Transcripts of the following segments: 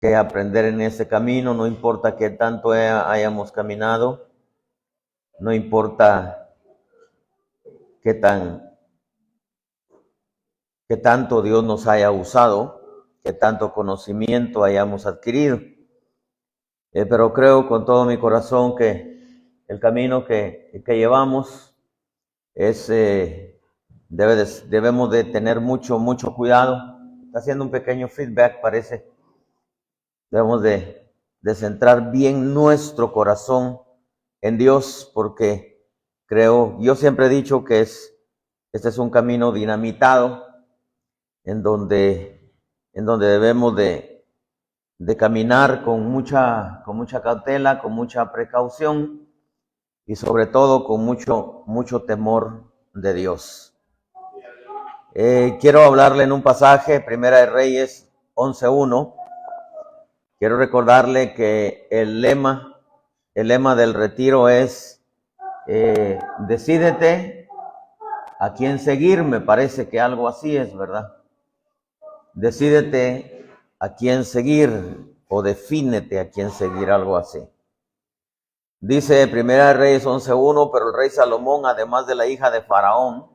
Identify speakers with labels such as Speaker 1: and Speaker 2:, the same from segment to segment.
Speaker 1: que aprender en ese camino, no importa qué tanto hayamos caminado, no importa qué tanto Dios nos haya usado, qué tanto conocimiento hayamos adquirido. Pero creo con todo mi corazón que el camino que llevamos es, debemos de tener mucho cuidado. Está haciendo un pequeño feedback, parece. Debemos de centrar bien nuestro corazón en Dios, porque yo siempre he dicho que este es un camino dinamitado, en donde debemos de caminar con mucha cautela, con mucha precaución y sobre todo con mucho temor de Dios. Quiero hablarle en un pasaje, Primera de Reyes 11:1. Quiero recordarle que el lema del retiro es decídete a quién seguir. Me parece que algo así es, ¿verdad? Decídete a quién seguir o defínete a quién seguir, algo así. Dice Primera de Reyes 11:1, pero el rey Salomón, además de la hija de Faraón,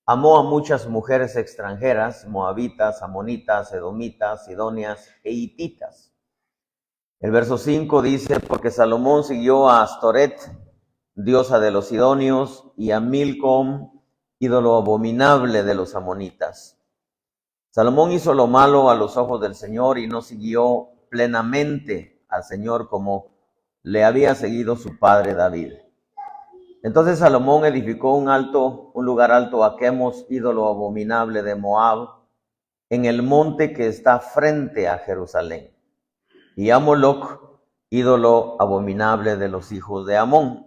Speaker 1: amó a muchas mujeres extranjeras, moabitas, amonitas, edomitas, sidonias e hititas. El verso 5 dice, porque Salomón siguió a Astoret, diosa de los sidonios, y a Milcom, ídolo abominable de los amonitas. Salomón hizo lo malo a los ojos del Señor y no siguió plenamente al Señor como le había seguido su padre David. Entonces Salomón edificó un lugar alto a Quemos, ídolo abominable de Moab, en el monte que está frente a Jerusalén, y a Moloc, ídolo abominable de los hijos de Amón.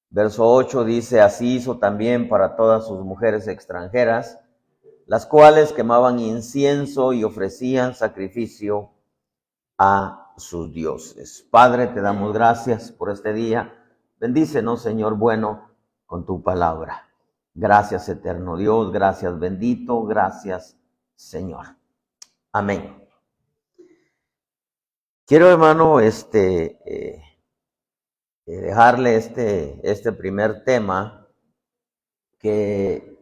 Speaker 1: Verso 8 dice, así hizo también para todas sus mujeres extranjeras, las cuales quemaban incienso y ofrecían sacrificio a sus dioses. Padre, te damos gracias por este día. Bendícenos, Señor bueno, con tu palabra. Gracias, eterno Dios. Gracias, bendito. Gracias, Señor. Amén. Quiero, hermano, dejarle este primer tema que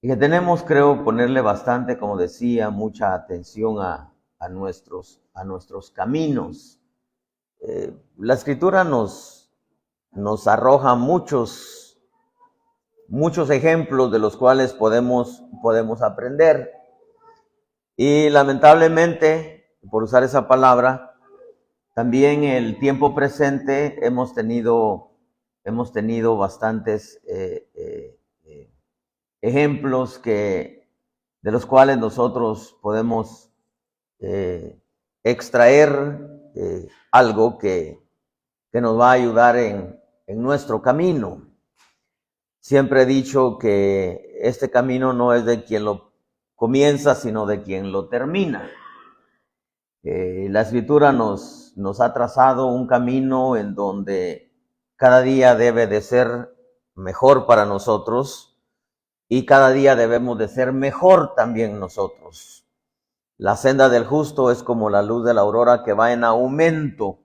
Speaker 1: tenemos, creo, ponerle bastante, como decía, mucha atención a nuestros caminos. La Escritura nos arroja muchos ejemplos de los cuales podemos aprender. Y lamentablemente, por usar esa palabra, también en el tiempo presente hemos tenido bastantes ejemplos de los cuales nosotros podemos extraer algo que nos va a ayudar en nuestro camino. Siempre he dicho que este camino no es de quien lo comienza, sino de quien lo termina. La Escritura nos ha trazado un camino en donde cada día debe de ser mejor para nosotros y cada día debemos de ser mejor también nosotros. La senda del justo es como la luz de la aurora que va en aumento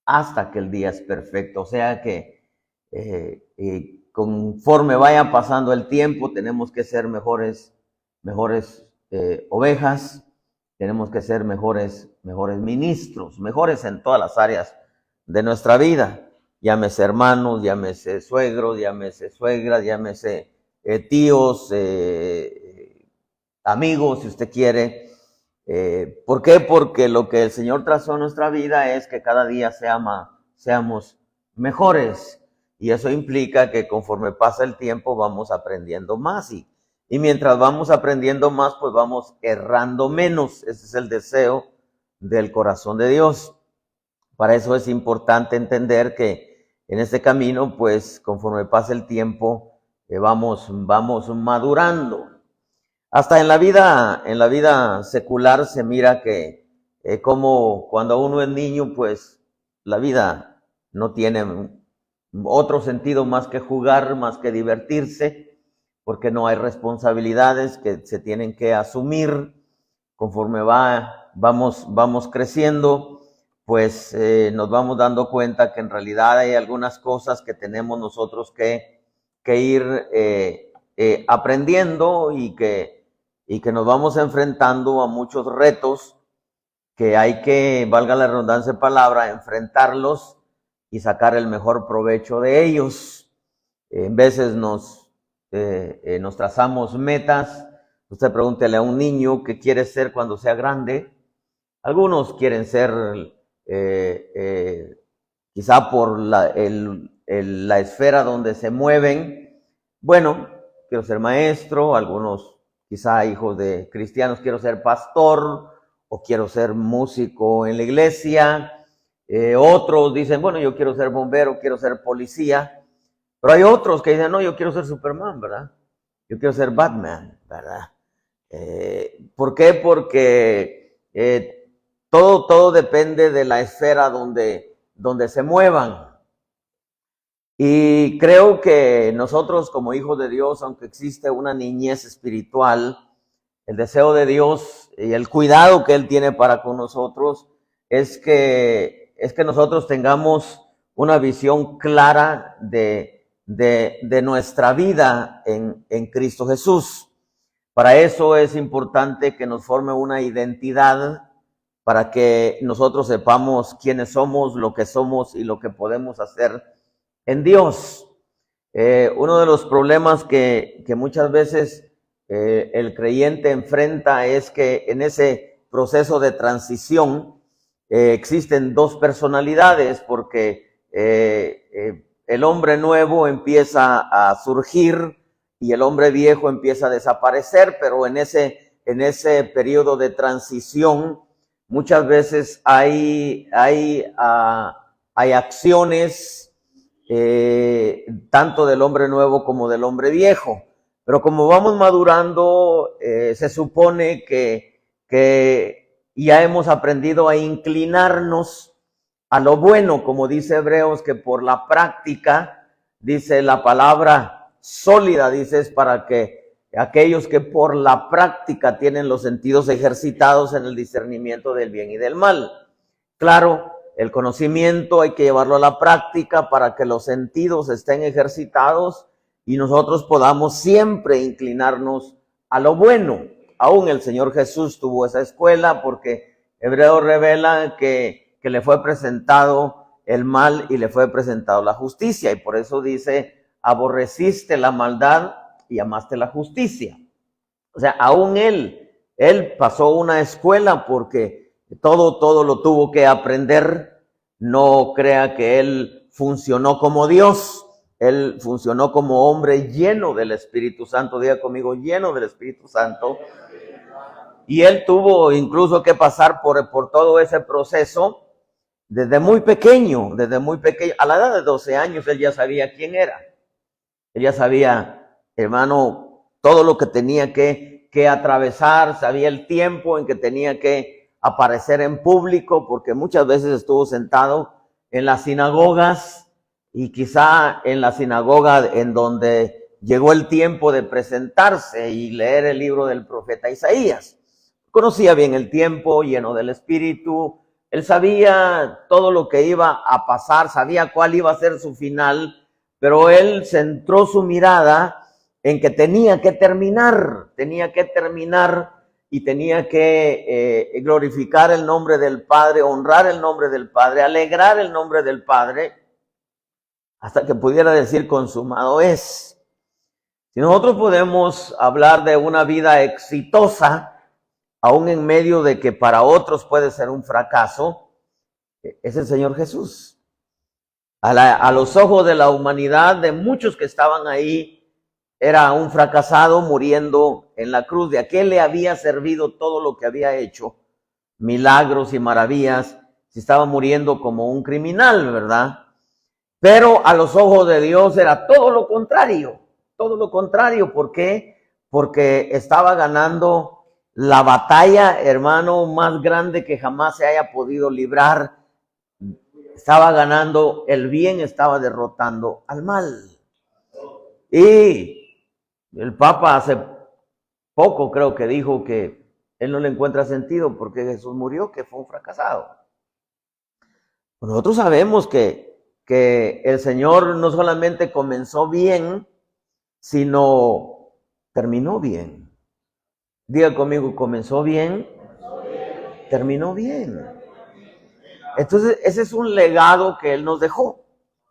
Speaker 1: hasta que el día es perfecto. O sea que conforme vaya pasando el tiempo, tenemos que ser mejores ovejas, tenemos que ser mejores ministros, mejores en todas las áreas de nuestra vida. Llámese hermanos, llámese suegros, llámese suegras, llámese tíos, amigos, si usted quiere. ¿Por qué? Porque lo que el Señor trazó en nuestra vida es que cada día seamos mejores. Y eso implica que conforme pasa el tiempo vamos aprendiendo más. Y mientras vamos aprendiendo más, pues vamos errando menos. Ese es el deseo del corazón de Dios. Para eso es importante entender que en este camino, pues conforme pasa el tiempo, vamos madurando. Hasta en la vida secular se mira que como cuando uno es niño, pues la vida no tiene otro sentido más que jugar, más que divertirse, porque no hay responsabilidades que se tienen que asumir. conforme vamos creciendo, pues nos vamos dando cuenta que en realidad hay algunas cosas que tenemos nosotros que ir aprendiendo y que nos vamos enfrentando a muchos retos que hay que, valga la redundancia de palabra, enfrentarlos y sacar el mejor provecho de ellos. En veces nos trazamos metas. Usted pregúntele a un niño qué quiere ser cuando sea grande. Algunos quieren ser, quizá por la esfera donde se mueven. Bueno, quiero ser maestro. Algunos, quizá hijos de cristianos, quiero ser pastor o quiero ser músico en la iglesia. Otros dicen, bueno, yo quiero ser bombero, quiero ser policía. Pero hay otros que dicen, no, yo quiero ser Superman, ¿verdad? Yo quiero ser Batman, ¿verdad? ¿Por qué? Porque todo depende de la esfera donde se muevan. Y creo que nosotros como hijos de Dios, aunque existe una niñez espiritual, el deseo de Dios y el cuidado que Él tiene para con nosotros es que nosotros tengamos una visión clara de nuestra vida en Cristo Jesús. Para eso es importante que nos forme una identidad, para que nosotros sepamos quiénes somos, lo que somos y lo que podemos hacer en Dios. Uno de los problemas que muchas veces el creyente enfrenta es que en ese proceso de transición existen dos personalidades, porque el hombre nuevo empieza a surgir y el hombre viejo empieza a desaparecer, pero en ese periodo de transición muchas veces hay acciones tanto del hombre nuevo como del hombre viejo. Pero como vamos madurando, se supone que ya hemos aprendido a inclinarnos a lo bueno, como dice Hebreos, que por la práctica, dice la palabra sólida, dice, es para que aquellos que por la práctica tienen los sentidos ejercitados en el discernimiento del bien y del mal. Claro, el conocimiento hay que llevarlo a la práctica para que los sentidos estén ejercitados y nosotros podamos siempre inclinarnos a lo bueno. Aún el Señor Jesús tuvo esa escuela, porque Hebreos revela que le fue presentado el mal y le fue presentado la justicia, y por eso dice, aborreciste la maldad y amaste la justicia. O sea, aún él pasó una escuela, porque todo lo tuvo que aprender. No crea que él funcionó como Dios, él funcionó como hombre lleno del Espíritu Santo. Diga conmigo, lleno del Espíritu Santo. Y él tuvo incluso que pasar por todo ese proceso desde muy pequeño, a la edad de 12 años, él ya sabía quién era. Él ya sabía, hermano, todo lo que tenía que atravesar, sabía el tiempo en que tenía que aparecer en público, porque muchas veces estuvo sentado en las sinagogas, y quizá en la sinagoga en donde llegó el tiempo de presentarse y leer el libro del profeta Isaías. Conocía bien el tiempo, lleno del Espíritu. Él sabía todo lo que iba a pasar, sabía cuál iba a ser su final, pero él centró su mirada en que tenía que terminar y tenía que glorificar el nombre del Padre, honrar el nombre del Padre, alegrar el nombre del Padre, hasta que pudiera decir consumado es. Si nosotros podemos hablar de una vida exitosa, aún en medio de que para otros puede ser un fracaso, es el Señor Jesús. A los ojos de la humanidad, de muchos que estaban ahí, era un fracasado muriendo en la cruz. ¿De a qué le había servido todo lo que había hecho? Milagros y maravillas, si estaba muriendo como un criminal, ¿verdad? Pero a los ojos de Dios era todo lo contrario. ¿Por qué? Porque estaba ganando la batalla, hermano, más grande que jamás se haya podido librar. Estaba ganando el bien, estaba derrotando al mal. Y el Papa hace poco creo que dijo que él no le encuentra sentido porque Jesús murió, que fue un fracasado. Nosotros sabemos que el Señor no solamente comenzó bien, sino terminó bien. Diga conmigo, comenzó bien, terminó bien. Entonces, ese es un legado que Él nos dejó.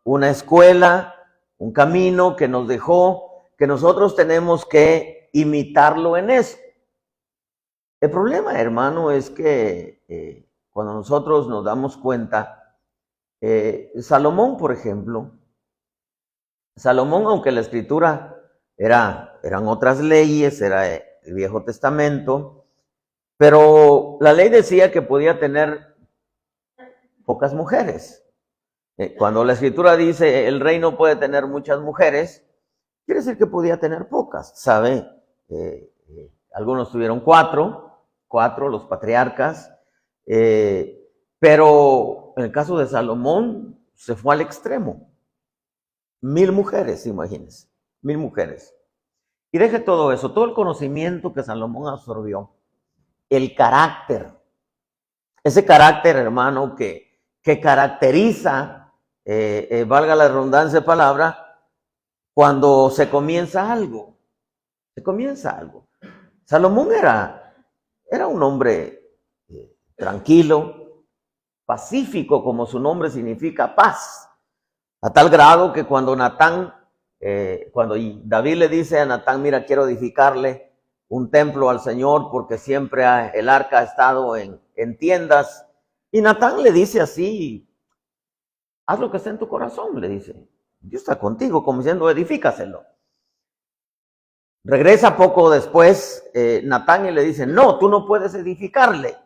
Speaker 1: Una escuela, un camino que nos dejó, que nosotros tenemos que imitarlo en eso. El problema, hermano, es que cuando nosotros nos damos cuenta, Salomón, por ejemplo, Salomón, aunque la escritura eran otras leyes, era el Viejo Testamento, pero la ley decía que podía tener pocas mujeres. Cuando la escritura dice el rey no puede tener muchas mujeres, quiere decir que podía tener pocas, ¿sabe? Algunos tuvieron cuatro, los patriarcas, pero en el caso de Salomón se fue al extremo. 1000 mujeres, imagínense, 1000 mujeres. Y deje todo eso, todo el conocimiento que Salomón absorbió, el carácter, ese carácter, hermano, que caracteriza, valga la redundancia de palabra, cuando se comienza algo. Salomón era un hombre tranquilo, pacífico, como su nombre significa, paz. A tal grado que cuando David le dice a Natán, mira, quiero edificarle un templo al Señor porque siempre el arca ha estado en tiendas. Y Natán le dice así, haz lo que está en tu corazón, le dice. Dios está contigo, como diciendo, edifícaselo. Regresa poco después Natán y le dice, no, tú no puedes edificarle.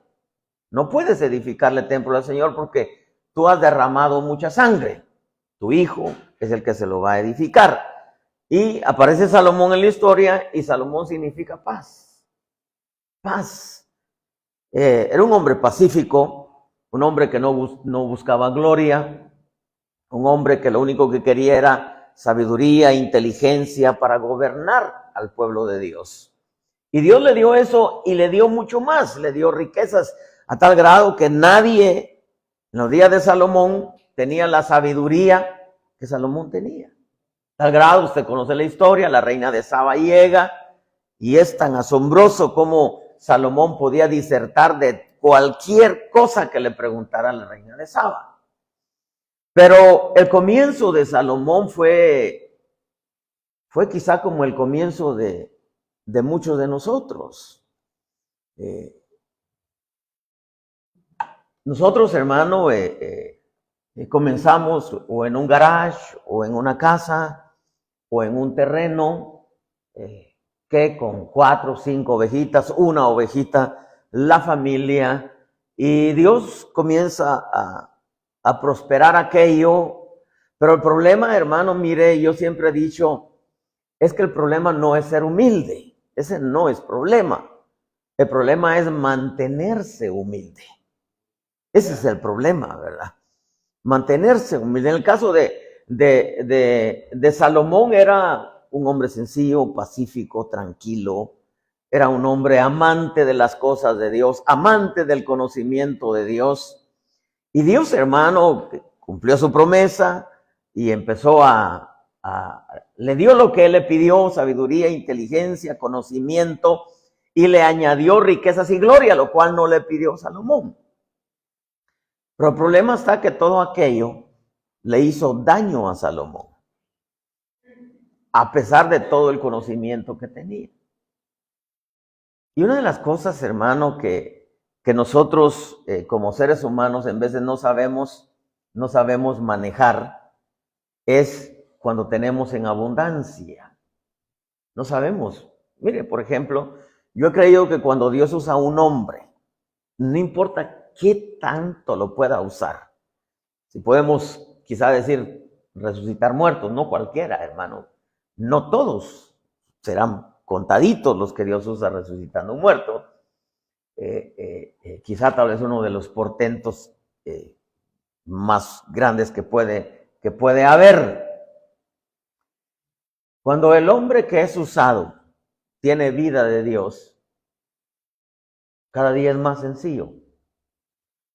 Speaker 1: No puedes edificarle templo al Señor porque tú has derramado mucha sangre. Tu hijo es el que se lo va a edificar. Y aparece Salomón en la historia y Salomón significa paz. Paz. Era un hombre pacífico, un hombre que no buscaba gloria, un hombre que lo único que quería era sabiduría, inteligencia para gobernar al pueblo de Dios. Y Dios le dio eso y le dio mucho más, le dio riquezas a tal grado que nadie en los días de Salomón tenía la sabiduría que Salomón tenía. A tal grado, usted conoce la historia, la reina de Saba llega y es tan asombroso como Salomón podía disertar de cualquier cosa que le preguntara a la reina de Saba. Pero el comienzo de Salomón fue quizá como el comienzo de muchos de nosotros. Nosotros, hermano, comenzamos o en un garage, o en una casa, o en un terreno, que con 4 o 5 ovejitas, una ovejita, la familia, y Dios comienza a prosperar aquello. Pero el problema, hermano, mire, yo siempre he dicho, es que el problema no es ser humilde, ese no es problema. El problema es mantenerse humilde. Ese es el problema, ¿verdad? Mantenerse humilde. En el caso de Salomón, era un hombre sencillo, pacífico, tranquilo. Era un hombre amante de las cosas de Dios, amante del conocimiento de Dios. Y Dios, hermano, cumplió su promesa y empezó le dio lo que él le pidió, sabiduría, inteligencia, conocimiento, y le añadió riquezas y gloria, lo cual no le pidió Salomón. Pero el problema está que todo aquello le hizo daño a Salomón, a pesar de todo el conocimiento que tenía. Y una de las cosas, hermano, que nosotros como seres humanos en veces no sabemos manejar, es cuando tenemos en abundancia. No sabemos. Mire, por ejemplo, yo he creído que cuando Dios usa a un hombre, no importa qué tanto lo pueda usar. Si podemos quizá decir resucitar muertos, no cualquiera, hermano. No todos serán contaditos los que Dios usa resucitando un muerto. Quizá tal vez uno de los portentos más grandes que puede haber. Cuando el hombre que es usado tiene vida de Dios, cada día es más sencillo.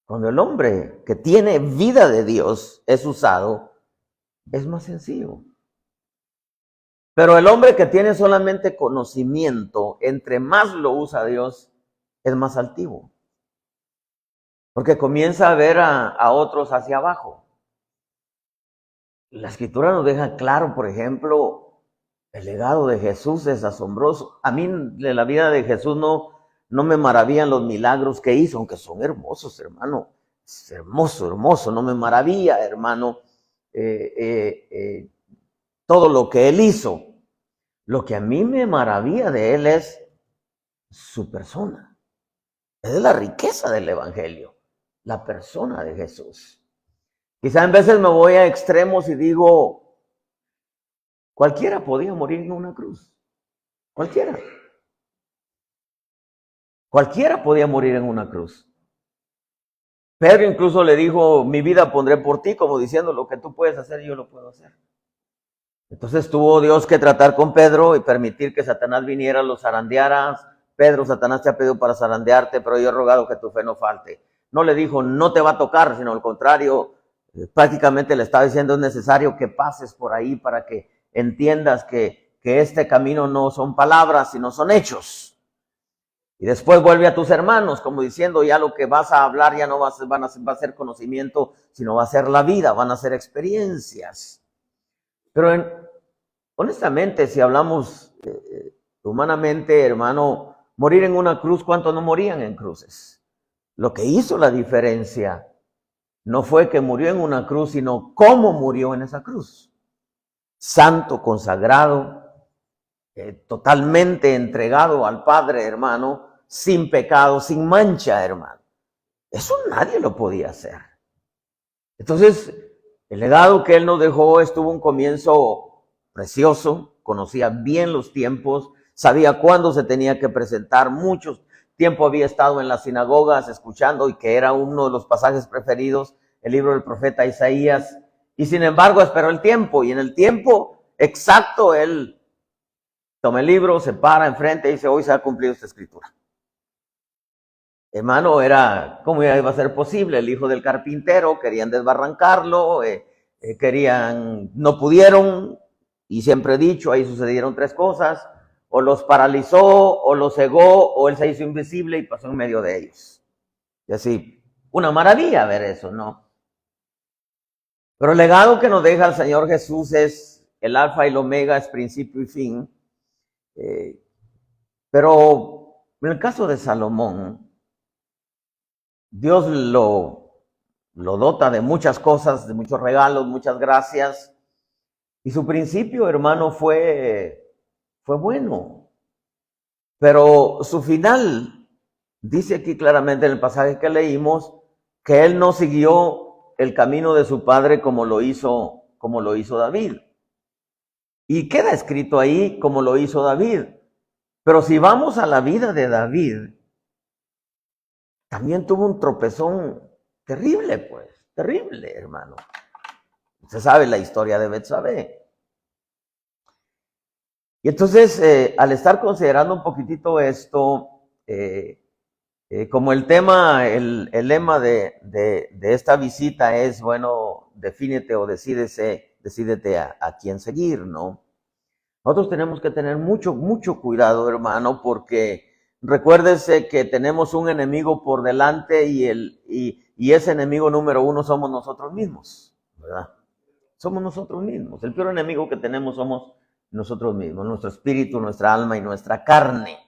Speaker 1: Cuando el hombre que tiene vida de Dios es usado, es más sencillo. Pero el hombre que tiene solamente conocimiento, entre más lo usa Dios, es más altivo. Porque comienza a ver a otros hacia abajo. La Escritura nos deja claro, por ejemplo, el legado de Jesús es asombroso. A mí de la vida de Jesús no me maravillan los milagros que hizo, aunque son hermosos, hermano. Es hermoso, hermoso, no me maravilla, hermano, todo lo que él hizo. Lo que a mí me maravilla de él es su persona. Es la riqueza del evangelio, la persona de Jesús. Quizá en veces me voy a extremos y digo, cualquiera podía morir en una cruz. Cualquiera. Cualquiera podía morir en una cruz. Pedro incluso le dijo, mi vida pondré por ti, como diciendo, lo que tú puedes hacer, yo lo puedo hacer. Entonces tuvo Dios que tratar con Pedro y permitir que Satanás viniera, lo zarandeara. Pedro, Satanás te ha pedido para zarandearte, pero yo he rogado que tu fe no falte. No le dijo, no te va a tocar, sino al contrario, prácticamente le estaba diciendo, es necesario que pases por ahí para que entiendas que este camino no son palabras, sino son hechos. Y después vuelve a tus hermanos, como diciendo, ya lo que vas a hablar ya no va a ser conocimiento, sino va a ser la vida, van a ser experiencias. Pero honestamente, si hablamos humanamente, hermano, morir en una cruz, ¿cuántos no morían en cruces? Lo que hizo la diferencia no fue que murió en una cruz, sino cómo murió en esa cruz. Santo, consagrado, totalmente entregado al Padre, hermano, sin pecado, sin mancha, hermano. Eso nadie lo podía hacer. Entonces, el legado que él nos dejó estuvo un comienzo precioso, conocía bien los tiempos, sabía cuándo se tenía que presentar, mucho tiempo había estado en las sinagogas escuchando y que era uno de los pasajes preferidos, el libro del profeta Isaías, y sin embargo esperó el tiempo, y en el tiempo exacto él toma el libro, se para enfrente y dice, hoy se ha cumplido esta escritura. Hermano, ¿cómo iba a ser posible? El hijo del carpintero, querían desbarrancarlo, no pudieron, y siempre he dicho, ahí sucedieron tres cosas, o los paralizó, o los cegó, o él se hizo invisible y pasó en medio de ellos. Y así, una maravilla ver eso, ¿no? Pero el legado que nos deja el Señor Jesús es el alfa y el omega, es principio y fin. Pero en el caso de Salomón, Dios lo dota de muchas cosas, de muchos regalos, muchas gracias. Y su principio, hermano, fue bueno. Pero su final, dice aquí claramente en el pasaje que leímos, que él no siguió el camino de su padre como lo hizo David. Y queda escrito ahí como lo hizo David. Pero si vamos a la vida de David, también tuvo un tropezón terrible, pues, terrible, hermano. Se sabe la historia de Betsabé. Y entonces, al estar considerando un poquitito esto, como el lema de esta visita es, bueno, defínete o decídete a quién seguir, ¿no? Nosotros tenemos que tener mucho cuidado, hermano, porque recuérdese que tenemos un enemigo por delante y ese enemigo número uno somos nosotros mismos, ¿verdad? Somos nosotros mismos. El peor enemigo que tenemos somos nosotros mismos, nuestro espíritu, nuestra alma y nuestra carne.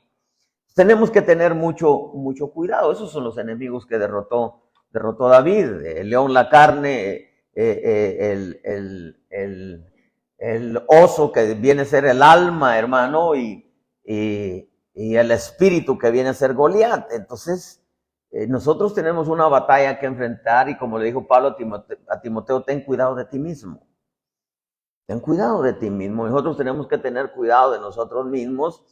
Speaker 1: Tenemos que tener mucho cuidado. Esos son los enemigos que derrotó David. El león, la carne, el oso que viene a ser el alma, hermano, y el espíritu que viene a ser Goliat. Entonces, nosotros tenemos una batalla que enfrentar y como le dijo Pablo a Timoteo, ten cuidado de ti mismo. Ten cuidado de ti mismo. Nosotros tenemos que tener cuidado de nosotros mismos.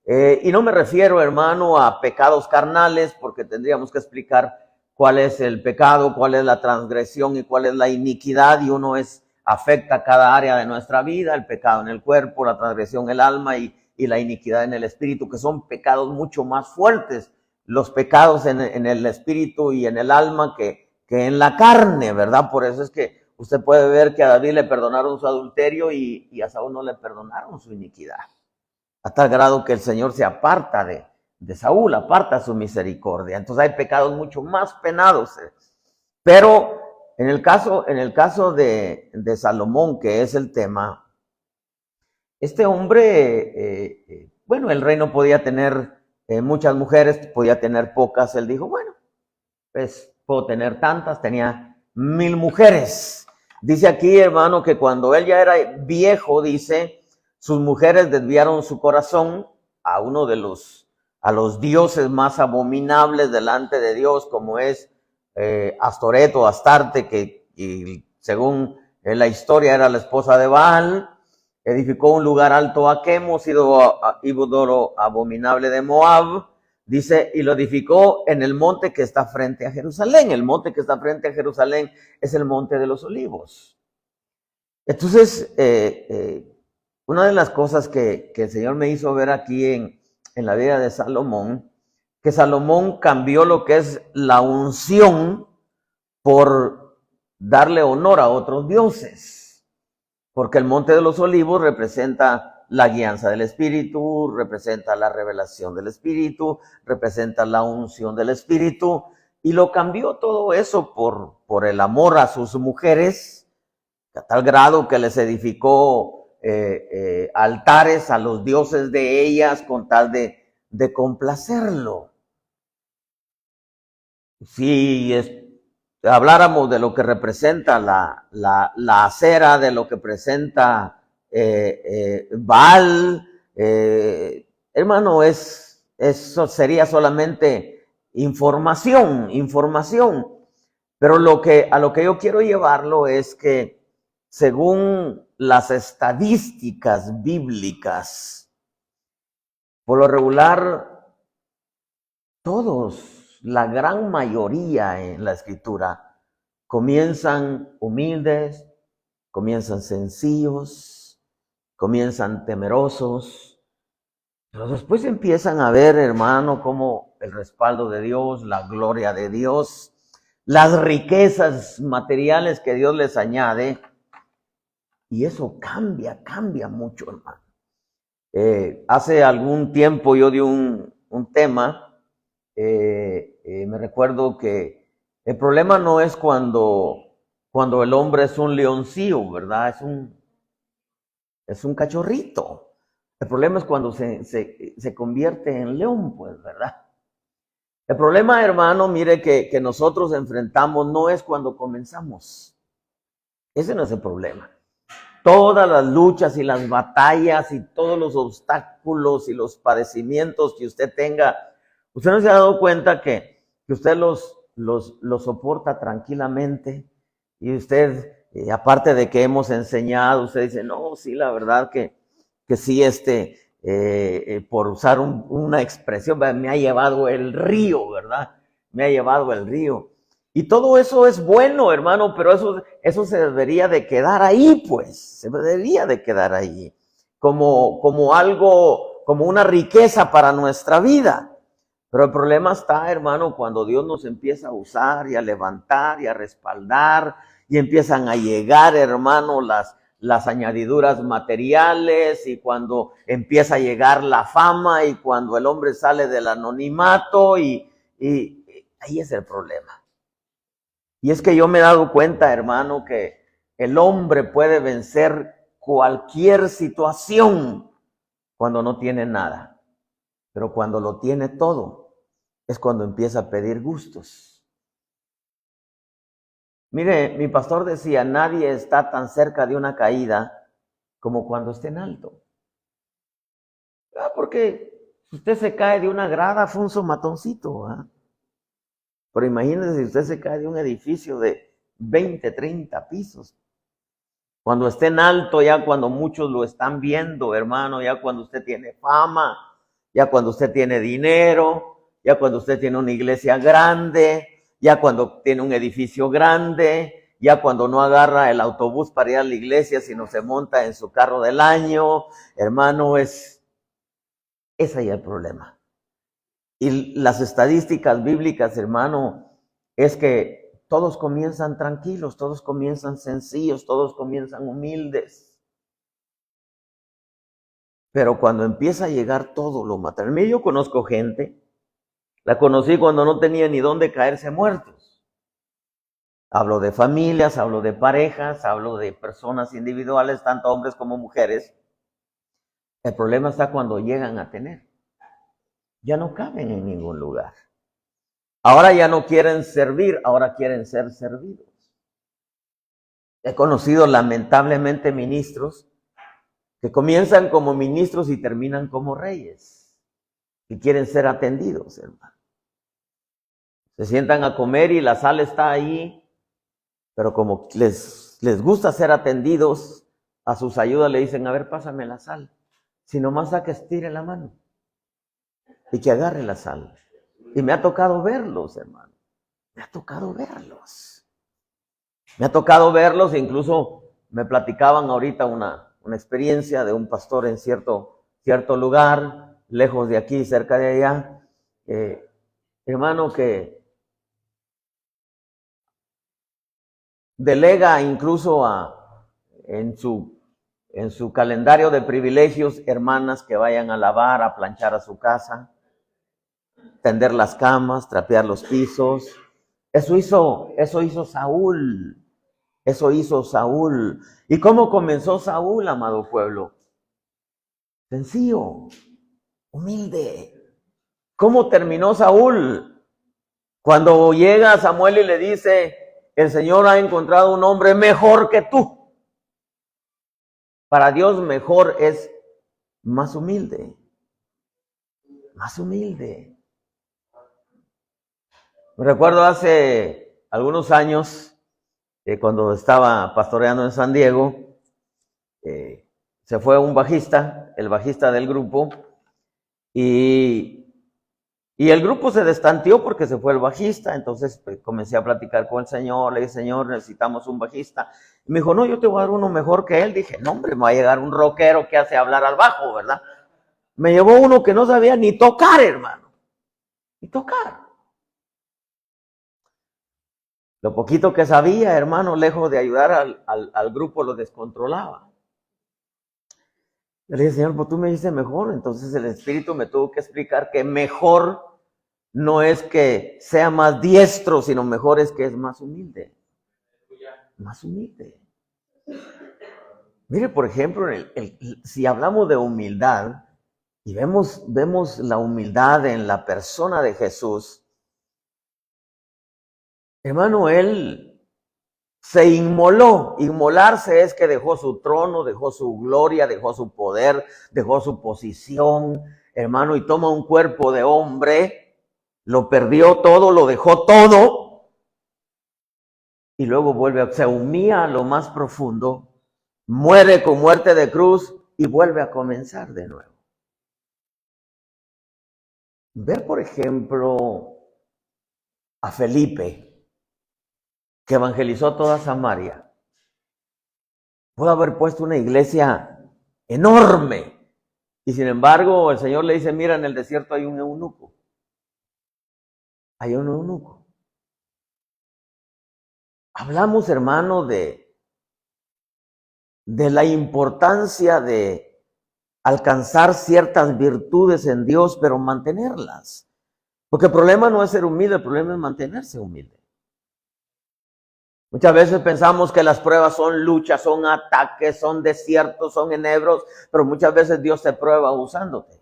Speaker 1: Y no me refiero, hermano, a pecados carnales, porque tendríamos que explicar cuál es el pecado, cuál es la transgresión y cuál es la iniquidad, y afecta cada área de nuestra vida, el pecado en el cuerpo, la transgresión en el alma y la iniquidad en el espíritu, que son pecados mucho más fuertes, los pecados en el espíritu y en el alma que en la carne, ¿verdad? Por eso es que usted puede ver que a David le perdonaron su adulterio y a Saúl no le perdonaron su iniquidad. A tal grado que el Señor se aparta de Saúl, aparta su misericordia. Entonces hay pecados mucho más penados. Pero en el caso de Salomón, que es el tema, este hombre, bueno, el rey no podía tener muchas mujeres, podía tener pocas. Él dijo, bueno, pues puedo tener tantas, tenía 1000 mujeres. Dice aquí, hermano, que cuando él ya era viejo, dice, sus mujeres desviaron su corazón a a los dioses más abominables delante de Dios, como es Astoret o Astarte, que y según la historia era la esposa de Baal. Edificó un lugar alto a Quemos, ídolo abominable de Moab. Dice, y lo edificó en el monte que está frente a Jerusalén. El monte que está frente a Jerusalén es el monte de los olivos. Entonces, una de las cosas que el Señor me hizo ver aquí en la vida de Salomón, que Salomón cambió lo que es la unción por darle honor a otros dioses. Porque el monte de los olivos representa la guianza del Espíritu, representa la revelación del Espíritu, representa la unción del Espíritu, y lo cambió todo eso por el amor a sus mujeres, a tal grado que les edificó altares a los dioses de ellas con tal de complacerlo. Si habláramos de lo que representa la acera, de lo que representa Baal, hermano, eso sería solamente información. Pero a lo que yo quiero llevarlo es que según las estadísticas bíblicas, por lo regular, la gran mayoría en la escritura comienzan humildes, comienzan sencillos, comienzan temerosos, pero después empiezan a ver, hermano, como el respaldo de Dios, la gloria de Dios, las riquezas materiales que Dios les añade, y eso cambia mucho, hermano. Hace algún tiempo yo di un tema. Me recuerdo que el problema no es cuando el hombre es un leoncillo, ¿verdad? Es un cachorrito. El problema es cuando se convierte en león, pues, ¿verdad? El problema, hermano, mire, que nosotros enfrentamos no es cuando comenzamos. Ese no es el problema. Todas las luchas y las batallas y todos los obstáculos y los padecimientos que usted tenga, usted no se ha dado cuenta que usted los soporta tranquilamente, y usted, aparte de que hemos enseñado, usted dice, no, sí, la verdad que sí, por usar una expresión, me ha llevado el río, ¿verdad? Me ha llevado el río. Y todo eso es bueno, hermano, pero eso se debería de quedar ahí, pues, se debería de quedar ahí, como algo, como una riqueza para nuestra vida. Pero el problema está, hermano, cuando Dios nos empieza a usar y a levantar y a respaldar, y empiezan a llegar, hermano, las añadiduras materiales, y cuando empieza a llegar la fama, y cuando el hombre sale del anonimato, y ahí es el problema. Y es que yo me he dado cuenta, hermano, que el hombre puede vencer cualquier situación cuando no tiene nada. Pero cuando lo tiene todo, es cuando empieza a pedir gustos. Mire, mi pastor decía, nadie está tan cerca de una caída como cuando esté en alto. Porque si usted se cae de una grada, fue un somatoncito, ¿ah? Pero imagínese si usted se cae de un edificio de 20, 30 pisos. Cuando esté en alto, ya cuando muchos lo están viendo, hermano, ya cuando usted tiene fama, ya cuando usted tiene dinero, ya cuando usted tiene una iglesia grande, ya cuando tiene un edificio grande, ya cuando no agarra el autobús para ir a la iglesia, sino se monta en su carro del año, hermano, es ahí el problema. Y las estadísticas bíblicas, hermano, es que todos comienzan tranquilos, todos comienzan sencillos, todos comienzan humildes. Pero cuando empieza a llegar todo lo material, yo conozco gente, la conocí cuando no tenía ni dónde caerse muertos. Hablo de familias, hablo de parejas, hablo de personas individuales, tanto hombres como mujeres. El problema está cuando llegan a tener. Ya no caben en ningún lugar. Ahora ya no quieren servir, ahora quieren ser servidos. He conocido lamentablemente ministros que comienzan como ministros y terminan como reyes, y quieren ser atendidos, hermano. Se sientan a comer y la sal está ahí, pero como les gusta ser atendidos, a sus ayudas le dicen, a ver, pásame la sal. Si nomás a que estire la mano y que agarre la sal. Y me ha tocado verlos, hermano. Me ha tocado verlos. Me ha tocado verlos, e incluso me platicaban ahorita una experiencia de un pastor en cierto lugar, lejos de aquí, cerca de allá. Hermano, que delega incluso en su calendario de privilegios hermanas que vayan a lavar, a planchar a su casa, tender las camas, trapear los pisos. Eso hizo Saúl. Eso hizo Saúl. ¿Y cómo comenzó Saúl, amado pueblo? Sencillo, humilde. ¿Cómo terminó Saúl? Cuando llega Samuel y le dice, el Señor ha encontrado un hombre mejor que tú. Para Dios mejor es más humilde. Más humilde. Me recuerdo hace algunos años, cuando estaba pastoreando en San Diego, se fue un bajista, el bajista del grupo, y el grupo se destanteó porque se fue el bajista. Entonces pues, comencé a platicar con el Señor, le dije, Señor, necesitamos un bajista. Y me dijo, no, yo te voy a dar uno mejor que él. Dije, no, hombre, me va a llegar un rockero que hace hablar al bajo, ¿verdad? Me llevó uno que no sabía ni tocar, hermano, ni tocar. Lo poquito que sabía, hermano, lejos de ayudar al grupo, lo descontrolaba. Le dije, Señor, pues tú me dices mejor. Entonces el Espíritu me tuvo que explicar que mejor no es que sea más diestro, sino mejor es que es más humilde. Más humilde. Mire, por ejemplo, si hablamos de humildad y vemos la humildad en la persona de Jesús, hermano, él se inmoló. Inmolarse es que dejó su trono, dejó su gloria, dejó su poder, dejó su posición, hermano, y toma un cuerpo de hombre, lo perdió todo, lo dejó todo, y luego se humilla a lo más profundo, muere con muerte de cruz y vuelve a comenzar de nuevo. Ver, por ejemplo, a Felipe, que evangelizó toda Samaria. Pudo haber puesto una iglesia enorme. Y sin embargo, el Señor le dice, mira, en el desierto hay un eunuco. Hay un eunuco. Hablamos, hermano, de la importancia de alcanzar ciertas virtudes en Dios, pero mantenerlas. Porque el problema no es ser humilde, el problema es mantenerse humilde. Muchas veces pensamos que las pruebas son luchas, son ataques, son desiertos, son enebros, pero muchas veces Dios te prueba usándote.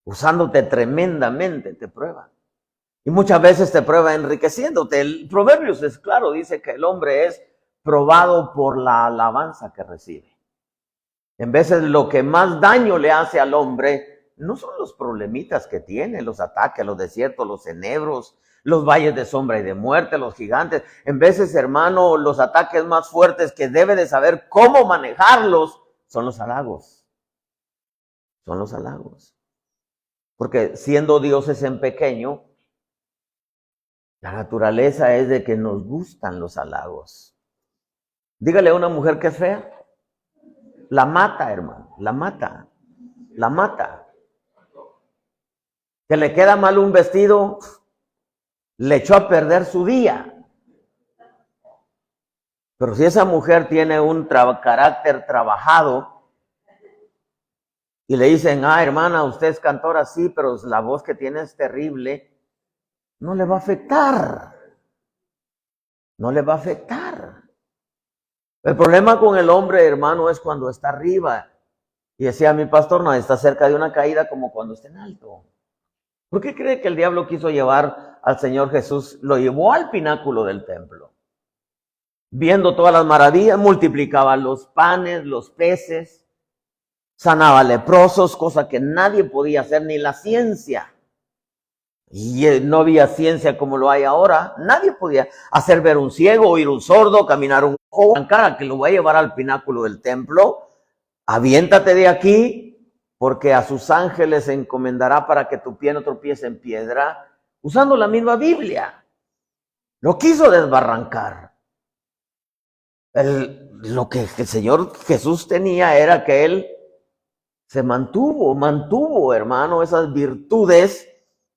Speaker 1: Usándote tremendamente, te prueba. Y muchas veces te prueba enriqueciéndote. El Proverbios es claro, dice que el hombre es probado por la alabanza que recibe. En veces lo que más daño le hace al hombre no son los problemitas que tiene, los ataques, los desiertos, los enebros, los valles de sombra y de muerte, los gigantes. En veces, hermano, los ataques más fuertes que debe de saber cómo manejarlos son los halagos. Son los halagos. Porque siendo dioses en pequeño, la naturaleza es de que nos gustan los halagos. Dígale a una mujer que es fea, la mata, hermano, la mata, la mata. Que le queda mal un vestido, le echó a perder su día. Pero si esa mujer tiene un carácter trabajado y le dicen, hermana, usted es cantora, sí, pero la voz que tiene es terrible, no le va a afectar. No le va a afectar. El problema con el hombre, hermano, es cuando está arriba. Y decía mi pastor, no, está cerca de una caída como cuando está en alto. ¿Por qué cree que el diablo quiso llevar al Señor Jesús? Lo llevó al pináculo del templo. Viendo todas las maravillas, multiplicaba los panes, los peces, sanaba leprosos, cosa que nadie podía hacer, ni la ciencia. Y no había ciencia como lo hay ahora. Nadie podía hacer ver un ciego, oír un sordo, caminar un cojo, cara que lo va a llevar al pináculo del templo. Aviéntate de aquí, porque a sus ángeles se encomendará para que tu pie no tropiece en piedra, usando la misma Biblia. Lo quiso desbarrancar. Lo que el Señor Jesús tenía era que Él se mantuvo, hermano, esas virtudes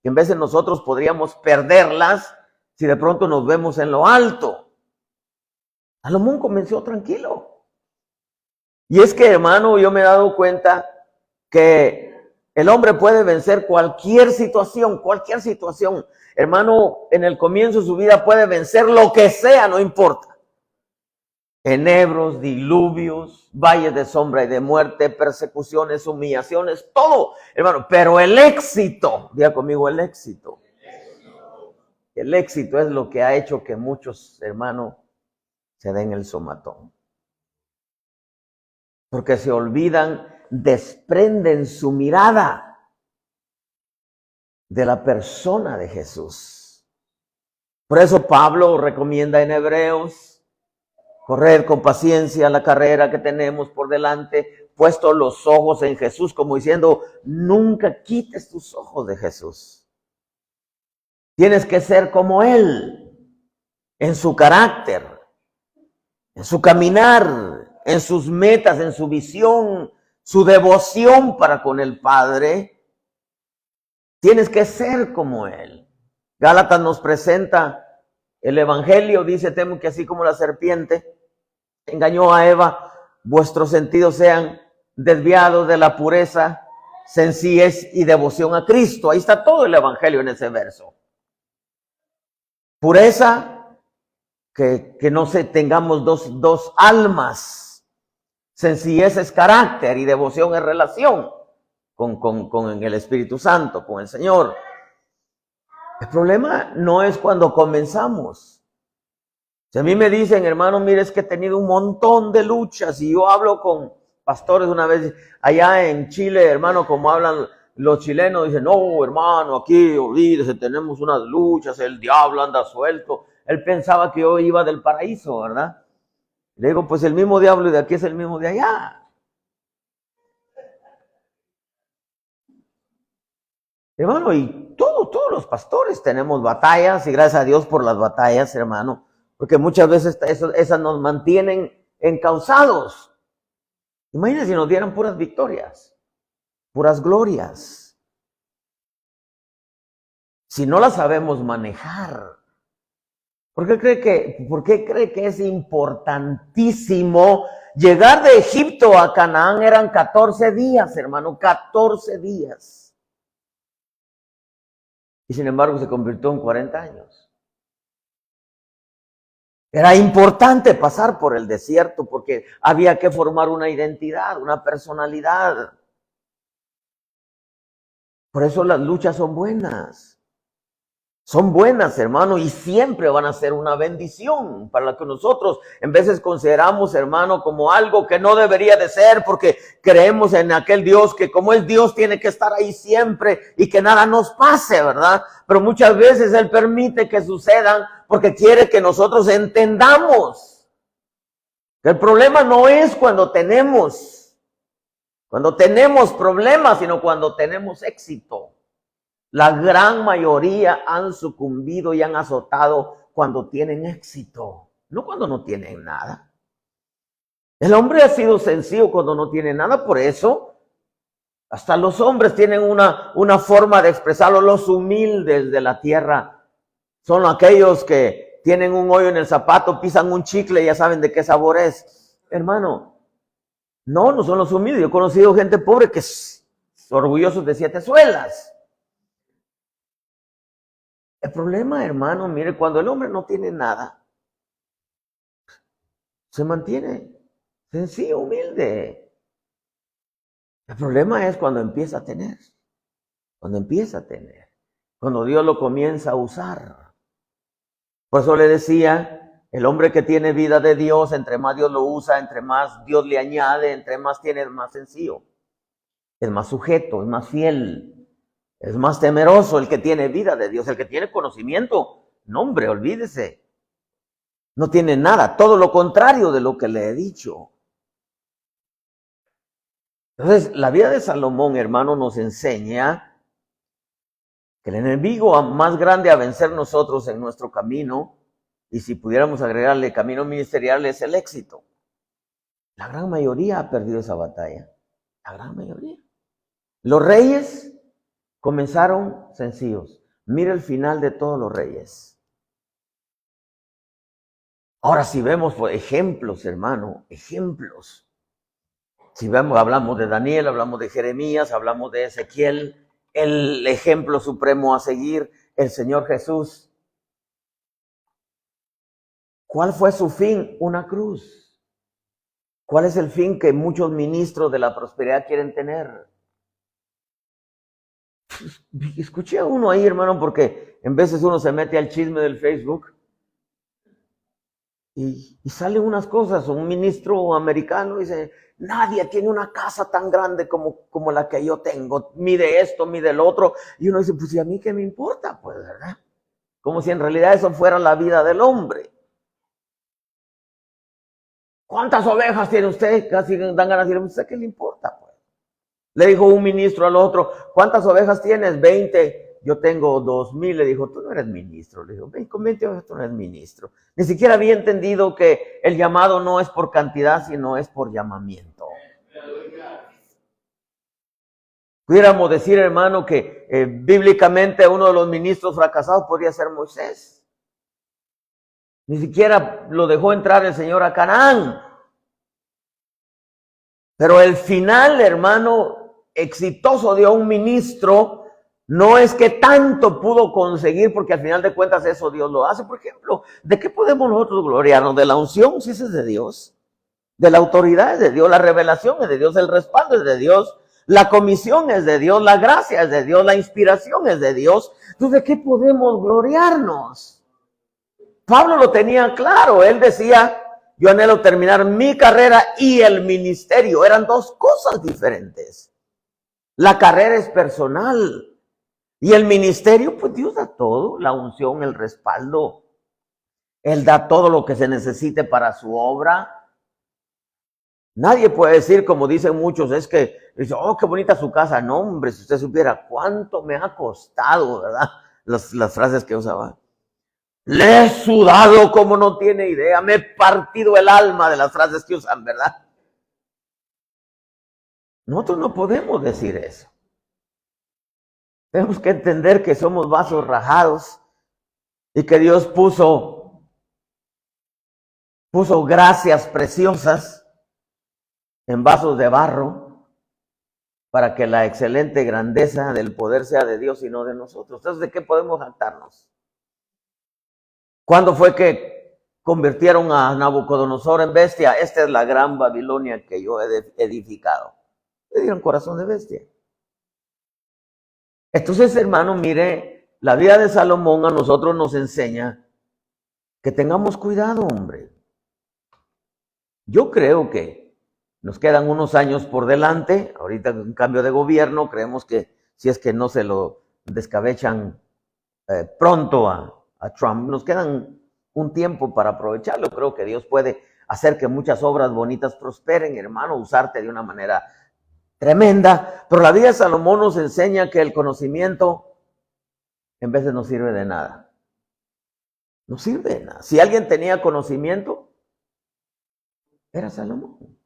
Speaker 1: que en vez de nosotros podríamos perderlas si de pronto nos vemos en lo alto. Salomón comenzó tranquilo. Y es que, hermano, yo me he dado cuenta que el hombre puede vencer cualquier situación. Hermano, en el comienzo de su vida puede vencer lo que sea, no importa. Enebros, diluvios, valles de sombra y de muerte, persecuciones, humillaciones, todo, hermano. Pero el éxito, diga conmigo el éxito. El éxito es lo que ha hecho que muchos, hermanos, se den el somatón. Porque se olvidan, desprenden su mirada de la persona de Jesús. Por eso Pablo recomienda en Hebreos, correr con paciencia la carrera que tenemos por delante, puesto los ojos en Jesús, como diciendo, nunca quites tus ojos de Jesús. Tienes que ser como Él, en su carácter, en su caminar, en sus metas, en su visión, su devoción para con el Padre. Tienes que ser como Él. Gálatas nos presenta el Evangelio, dice, temo que así como la serpiente engañó a Eva, vuestros sentidos sean desviados de la pureza, sencillez y devoción a Cristo. Ahí está todo el Evangelio en ese verso. Pureza, que no tengamos dos almas. Sencillez es carácter y devoción es relación con el Espíritu Santo, con el Señor. El problema no es cuando comenzamos. Si a mí me dicen, hermano, mire, es que he tenido un montón de luchas, y yo hablo con pastores una vez allá en Chile, hermano, como hablan los chilenos, dicen, no, hermano, aquí, olvídese, tenemos unas luchas, el diablo anda suelto. Él pensaba que yo iba del paraíso, ¿verdad? Le digo, pues el mismo diablo de aquí es el mismo de allá. Hermano, y todos los pastores tenemos batallas, y gracias a Dios por las batallas, hermano, porque muchas veces esas nos mantienen encausados. Imagínense si nos dieran puras victorias, puras glorias. Si no las sabemos manejar, ¿por qué cree que es importantísimo llegar de Egipto a Canaán? Eran 14 días, hermano, 14 días. Y sin embargo se convirtió en 40 años. Era importante pasar por el desierto porque había que formar una identidad, una personalidad. Por eso las luchas son buenas. Son buenas, hermano, y siempre van a ser una bendición para lo que nosotros en veces consideramos, hermano, como algo que no debería de ser, porque creemos en aquel Dios que como es Dios tiene que estar ahí siempre y que nada nos pase, ¿verdad? Pero muchas veces Él permite que sucedan porque quiere que nosotros entendamos que el problema no es cuando tenemos problemas, sino cuando tenemos éxito. La gran mayoría han sucumbido y han azotado cuando tienen éxito, no cuando no tienen nada. El hombre ha sido sencillo cuando no tiene nada, por eso Hasta los hombres tienen una forma de expresarlo. Los humildes de la tierra son aquellos que tienen un hoyo en el zapato, pisan un chicle y ya saben de qué sabor es. Hermano, no son los humildes. Yo he conocido gente pobre que es orgullosos de 7 suelas. El problema, hermano, mire, cuando el hombre no tiene nada, se mantiene sencillo, humilde. El problema es cuando empieza a tener, cuando Dios lo comienza a usar. Por eso le decía, el hombre que tiene vida de Dios, entre más Dios lo usa, entre más Dios le añade, entre más tiene, es más sencillo, es más sujeto, es más fiel, es más temeroso el que tiene vida de Dios, el que tiene conocimiento. No, hombre, olvídese. No tiene nada, todo lo contrario de lo que le he dicho. Entonces, la vida de Salomón, hermano, nos enseña que el enemigo más grande a vencer nosotros en nuestro camino, y si pudiéramos agregarle camino ministerial, es el éxito. La gran mayoría ha perdido esa batalla. La gran mayoría. Los reyes comenzaron sencillos. Mira el final de todos los reyes. Ahora, si vemos ejemplos, hermano, ejemplos. Si vemos, hablamos de Daniel, hablamos de Jeremías, hablamos de Ezequiel, el ejemplo supremo a seguir, el Señor Jesús. ¿Cuál fue su fin? Una cruz. ¿Cuál es el fin que muchos ministros de la prosperidad quieren tener? Escuché a uno ahí, hermano, porque en veces uno se mete al chisme del Facebook y salen unas cosas. Un ministro americano dice, nadie tiene una casa tan grande como la que yo tengo. Mide esto, mide lo otro. Y uno dice, pues ¿y a mí qué me importa? Pues, ¿verdad? Como si en realidad eso fuera la vida del hombre. ¿Cuántas ovejas tiene usted? Casi dan ganas de decir, ¿usted qué le importa? Pues. Le dijo un ministro al otro, ¿cuántas ovejas tienes? 20. Yo tengo 2,000. Le dijo, tú no eres ministro. Le dijo, con 20 ovejas tú no eres ministro. Ni siquiera había entendido que el llamado no es por cantidad, sino es por llamamiento. Pudiéramos decir, hermano, que bíblicamente uno de los ministros fracasados podría ser Moisés. Ni siquiera lo dejó entrar el Señor a Canaán. Pero el final, hermano, exitoso de un ministro no es que tanto pudo conseguir, porque al final de cuentas eso Dios lo hace. Por ejemplo, ¿de qué podemos nosotros gloriarnos? ¿De la unción? Si esa es de Dios. ¿De la autoridad? Es de Dios. ¿La revelación? Es de Dios. ¿El respaldo? Es de Dios. ¿La comisión? Es de Dios. ¿La gracia? Es de Dios. ¿La inspiración? Es de Dios. Entonces, ¿de qué podemos gloriarnos? Pablo lo tenía claro. Él decía, yo anhelo terminar mi carrera y el ministerio. Eran dos cosas diferentes. La carrera es personal. Y el ministerio, pues Dios da todo, la unción, el respaldo. Él da todo lo que se necesite para su obra. Nadie puede decir, como dicen muchos, es que, oh, qué bonita su casa. No, hombre, si usted supiera cuánto me ha costado, ¿verdad? Las frases que usaba. Le he sudado como no tiene idea. Me he partido el alma de las frases que usan, ¿verdad? Nosotros no podemos decir eso. Tenemos que entender que somos vasos rajados y que Dios puso gracias preciosas en vasos de barro para que la excelente grandeza del poder sea de Dios y no de nosotros. Entonces, ¿de qué podemos jactarnos? ¿Cuándo fue que convirtieron a Nabucodonosor en bestia? Esta es la gran Babilonia que yo he edificado. Le dieron corazón de bestia. Entonces, hermano, mire, la vida de Salomón a nosotros nos enseña que tengamos cuidado, hombre. Yo creo que nos quedan unos años por delante. Ahorita un cambio de gobierno, creemos que si es que no se lo descabechan pronto a Trump, nos quedan un tiempo para aprovecharlo. Creo que Dios puede hacer que muchas obras bonitas prosperen, hermano, usarte de una manera tremenda. Pero la vida de Salomón nos enseña que el conocimiento en veces no sirve de nada. No sirve de nada. Si alguien tenía conocimiento, era Salomón.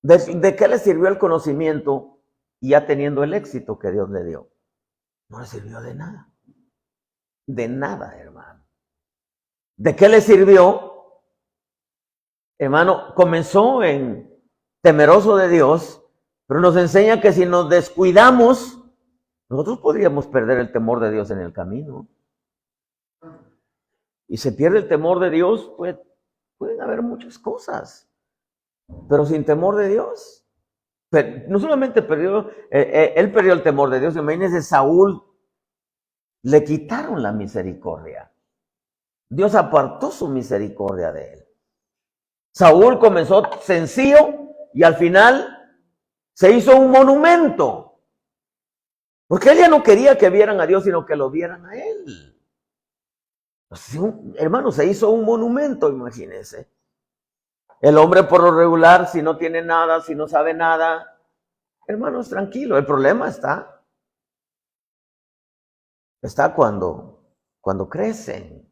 Speaker 1: ¿De qué le sirvió el conocimiento y ya teniendo el éxito que Dios le dio. No le sirvió de nada. De nada, hermano. ¿De qué le sirvió? Hermano, comenzó en temeroso de Dios, pero nos enseña que si nos descuidamos, nosotros podríamos perder el temor de Dios en el camino. Y se pierde el temor de Dios, pues pueden haber muchas cosas, pero sin temor de Dios. No solamente él perdió el temor de Dios, imagínense, Saúl le quitaron la misericordia. Dios apartó su misericordia de él. Saúl comenzó sencillo y al final se hizo un monumento. Porque él ya no quería que vieran a Dios, sino que lo vieran a él. Hermano, se hizo un monumento, imagínense. El hombre por lo regular, si no tiene nada, si no sabe nada, hermanos, tranquilo. El problema está cuando crecen.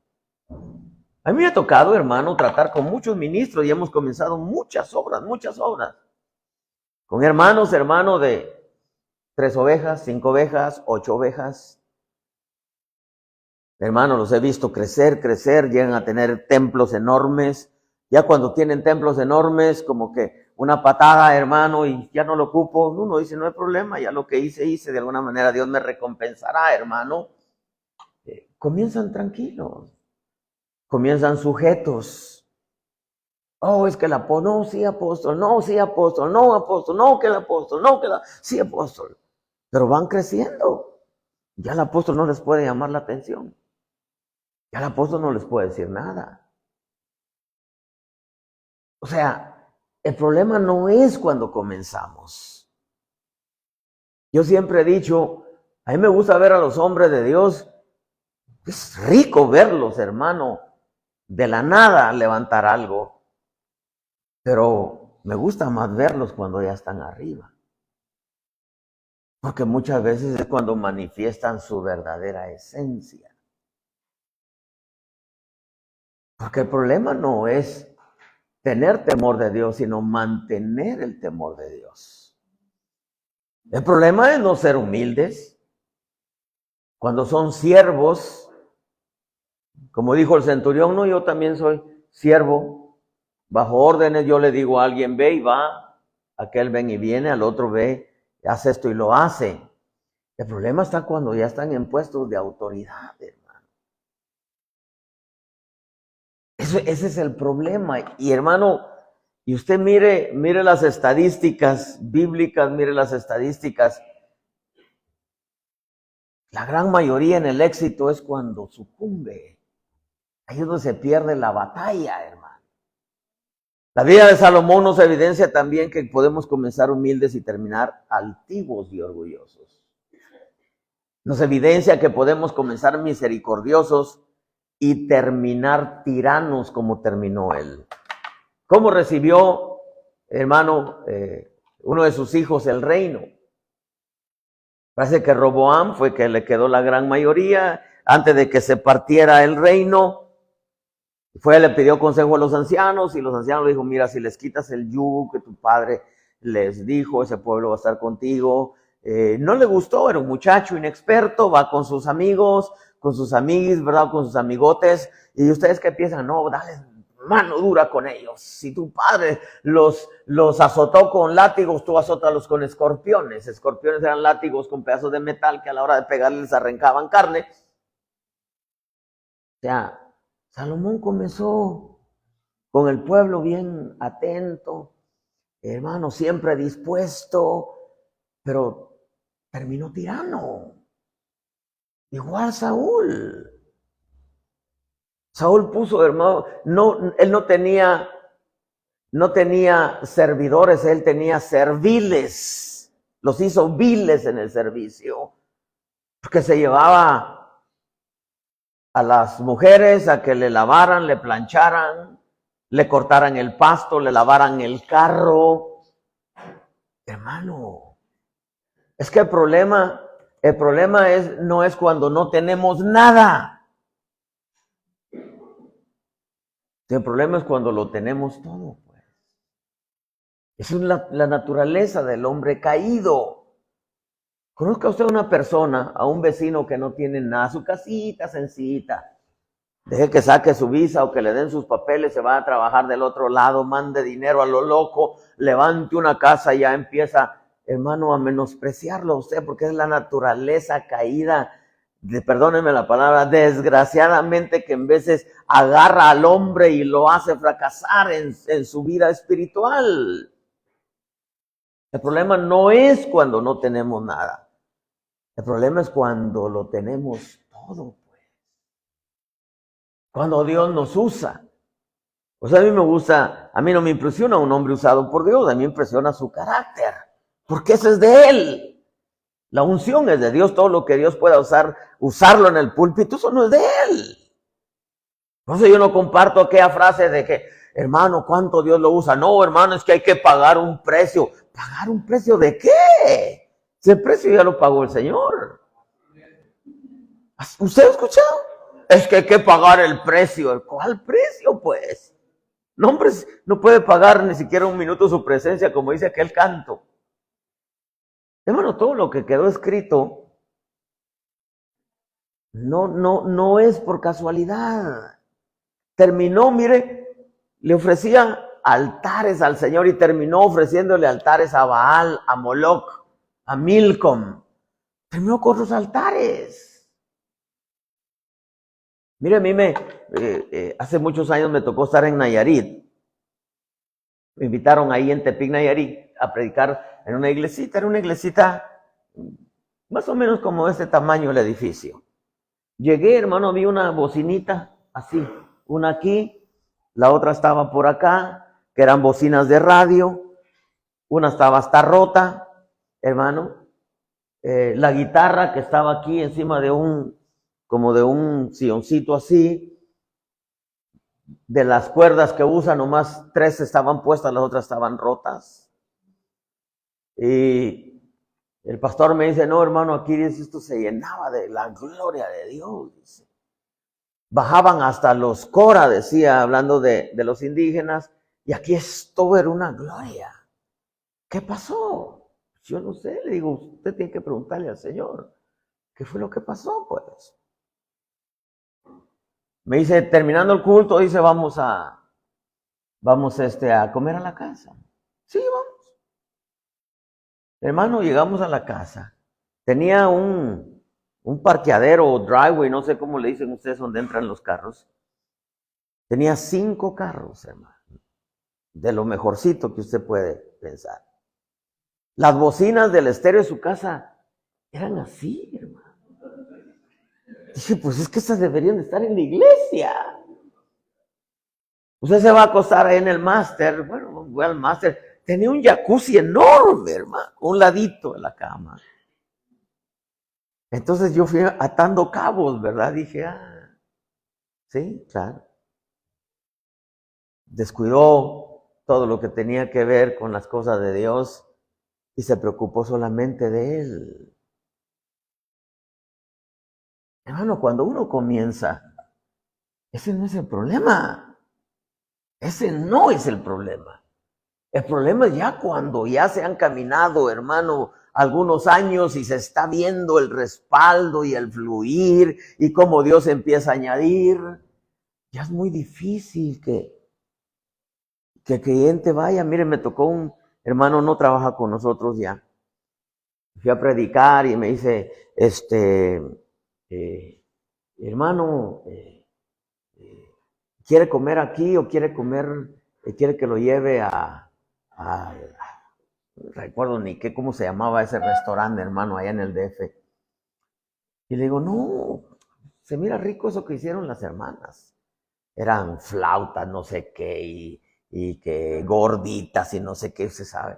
Speaker 1: A mí me ha tocado, hermano, tratar con muchos ministros y hemos comenzado muchas obras. Con hermanos de 3 ovejas, 5 ovejas, 8 ovejas. Hermanos, los he visto crecer, llegan a tener templos enormes. Ya cuando tienen templos enormes, como que una patada, hermano, y ya no lo ocupo. Uno dice, no hay problema, ya lo que hice, de alguna manera Dios me recompensará, hermano. Comienzan tranquilos, comienzan sujetos. Oh, es que el apóstol, no, sí apóstol, no, sí apóstol, no apóstol, no que el apóstol, no que sí apóstol. Pero van creciendo. Ya el apóstol no les puede llamar la atención. Ya el apóstol no les puede decir nada. O sea, el problema no es cuando comenzamos. Yo siempre he dicho, a mí me gusta ver a los hombres de Dios. Es rico verlos, hermano, de la nada levantar algo. Pero me gusta más verlos cuando ya están arriba. Porque muchas veces es cuando manifiestan su verdadera esencia. Porque el problema no es tener temor de Dios, sino mantener el temor de Dios. El problema es no ser humildes. Cuando son siervos, como dijo el centurión, no, yo también soy siervo. Bajo órdenes yo le digo a alguien, ve y va. Aquel ven y viene, al otro ve, hace esto y lo hace. El problema está cuando ya están en puestos de autoridad, hermano. Ese es el problema. Y hermano, y usted mire las estadísticas bíblicas, mire las estadísticas. La gran mayoría en el éxito es cuando sucumbe. Ahí es donde se pierde la batalla, hermano. La vida de Salomón nos evidencia también que podemos comenzar humildes y terminar altivos y orgullosos. Nos evidencia que podemos comenzar misericordiosos y terminar tiranos como terminó él. ¿Cómo recibió, hermano, uno de sus hijos el reino? Parece que Roboam fue que le quedó la gran mayoría. Antes de que se partiera el reino, le pidió consejo a los ancianos y los ancianos le dijo, mira, si les quitas el yugo que tu padre les dijo, ese pueblo va a estar contigo. No le gustó, era un muchacho inexperto, va con sus amigos, con sus amiguis, ¿verdad? Con sus amigotes. ¿Y ustedes qué piensan? No, dale mano dura con ellos. Si tu padre los azotó con látigos, tú azótalos con escorpiones. Escorpiones eran látigos con pedazos de metal que a la hora de pegarles arrancaban carne. O sea, Salomón comenzó con el pueblo bien atento, hermano, siempre dispuesto, pero terminó tirano. Igual Saúl. Saúl puso, hermano, él no tenía servidores, él tenía serviles. Los hizo viles en el servicio. Porque se llevaba a las mujeres a que le lavaran, le plancharan, le cortaran el pasto, le lavaran el carro. Hermano, es que el problema no es cuando no tenemos nada. El problema es cuando lo tenemos todo, pues. Esa es la naturaleza del hombre caído. Conozca usted a una persona, a un vecino que no tiene nada, su casita sencillita. Deje que saque su visa o que le den sus papeles, se va a trabajar del otro lado, mande dinero a lo loco, levante una casa y ya empieza, hermano, a menospreciarlo a usted, porque es la naturaleza caída, perdónenme la palabra, desgraciadamente, que en veces agarra al hombre y lo hace fracasar en su vida espiritual. El problema no es cuando no tenemos nada. El problema es cuando lo tenemos todo. Cuando Dios nos usa. O sea, a mí me gusta, a mí no me impresiona un hombre usado por Dios, a mí me impresiona su carácter, porque ese es de Él. La unción es de Dios, todo lo que Dios pueda usarlo en el púlpito, eso no es de Él. Por eso yo no comparto aquella frase de que, hermano, ¿cuánto Dios lo usa? No, hermano, es que hay que pagar un precio. ¿Pagar un precio de qué? Si el precio ya lo pagó el Señor. ¿Usted ha escuchado? Es que hay que pagar el precio. ¿Cuál precio, pues? No, hombre, no puede pagar ni siquiera un minuto su presencia, como dice aquel canto. Hermano, todo lo que quedó escrito no es por casualidad. Terminó, mire, le ofrecía altares al Señor y terminó ofreciéndole altares a Baal, a Moloch, a Milcom. Terminó con los altares. Mire, a mí hace muchos años me tocó estar en Nayarit. Me invitaron ahí en Tepic, Nayarit, a predicar en una iglesita. Era una iglesita más o menos como este tamaño el edificio. Llegué, hermano, vi una bocinita así, una aquí, la otra estaba por acá, que eran bocinas de radio, una estaba hasta rota, hermano. La guitarra que estaba aquí encima de como de un silloncito así, de las cuerdas que usan, nomás 3 estaban puestas, las otras estaban rotas. Y el pastor me dice, no, hermano, aquí dice, esto se llenaba de la gloria de Dios. Dice. Bajaban hasta los Cora, decía, hablando de los indígenas, y aquí esto era una gloria. ¿Qué pasó? Yo no sé, le digo, usted tiene que preguntarle al Señor, ¿qué fue lo que pasó, pues? Me dice, terminando el culto, dice, vamos a comer a la casa. Sí, vamos. Hermano, llegamos a la casa. Tenía un parqueadero o driveway, no sé cómo le dicen ustedes, donde entran los carros. Tenía 5 carros, hermano. De lo mejorcito que usted puede pensar. Las bocinas del estéreo de su casa eran así, hermano. Dije, pues es que esas deberían de estar en la iglesia. Usted se va a acostar ahí en el máster. Bueno, voy al máster. Tenía un jacuzzi enorme, hermano, un ladito de la cama. Entonces yo fui atando cabos, ¿verdad? Dije, sí, claro. Descuidó todo lo que tenía que ver con las cosas de Dios y se preocupó solamente de Él. Hermano, cuando uno comienza, ese no es el problema. Ese no es el problema. El problema es ya cuando ya se han caminado, hermano, algunos años y se está viendo el respaldo y el fluir y cómo Dios empieza a añadir. Ya es muy difícil que el cliente vaya. Mire, me tocó un hermano, no trabaja con nosotros ya. Fui a predicar y me dice, hermano, ¿quiere comer aquí o quiere que lo lleve no recuerdo ni cómo se llamaba ese restaurante, hermano, allá en el DF? Y le digo, no, se mira rico eso que hicieron las hermanas. Eran flautas, no sé qué, y que gorditas y no sé qué, usted sabe.